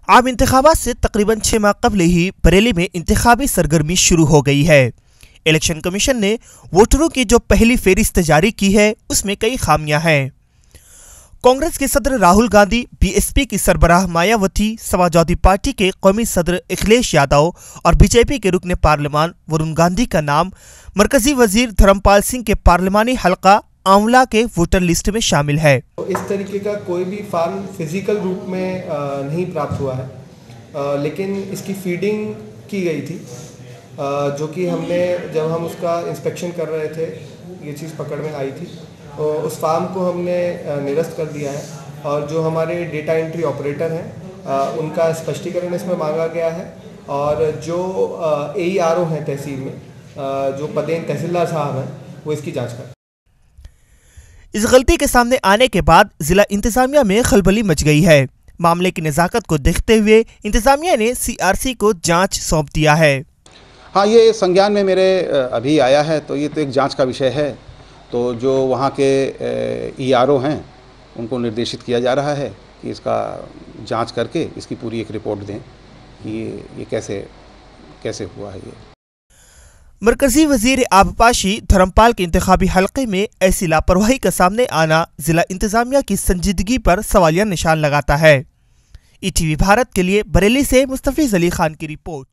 आम इंतखाबात से तकरीबन 6 माह कबल ही बरेली में इंतखाबी सरगर्मी शुरू हो गई है। इलेक्शन कमीशन ने वोटरों की जो पहली फेरिस्त जारी की है उसमें कई खामियां हैं। कांग्रेस के सदर राहुल गांधी, बीएसपी की सरबराह मायावती, समाजवादी पार्टी के कौमी सदर अखिलेश यादव और बीजेपी के रुकन पार्लिमान वरुण गांधी का नाम मरकजी वजीर धर्मपाल सिंह के पार्लिमानी हलका आंवला के वोटर लिस्ट में शामिल है। इस तरीके का कोई भी फार्म फिजिकल रूप में नहीं प्राप्त हुआ है, लेकिन इसकी फीडिंग की गई थी, जो कि हमने जब हम उसका इंस्पेक्शन कर रहे थे ये चीज़ पकड़ में आई थी, तो उस फार्म को हमने निरस्त कर दिया है और जो हमारे डेटा एंट्री ऑपरेटर हैं उनका स्पष्टीकरण इसमें मांगा गया है और जो AERO हैं तहसील में, जो पदेन तहसीलदार साहब हैं, वो इसकी जाँच करें। इस गलती के सामने आने के बाद जिला इंतजामिया में खलबली मच गई है। मामले की नज़ाकत को देखते हुए इंतजामिया ने CRC को जांच सौंप दिया है। हाँ, ये संज्ञान में मेरे अभी आया है, तो ये तो एक जांच का विषय है। तो जो वहाँ के ERO हैं उनको निर्देशित किया जा रहा है कि इसका जांच करके इसकी पूरी एक रिपोर्ट दें कि ये कैसे हुआ है। ये मरकजी वजीर आबपाशी धर्मपाल के इंतखाबी हलके में ऐसी लापरवाही का सामने आना जिला इंतजामिया की संजीदगी पर सवालिया निशान लगाता है। ETV भारत के लिए बरेली से मुस्तफीज अली खान की रिपोर्ट।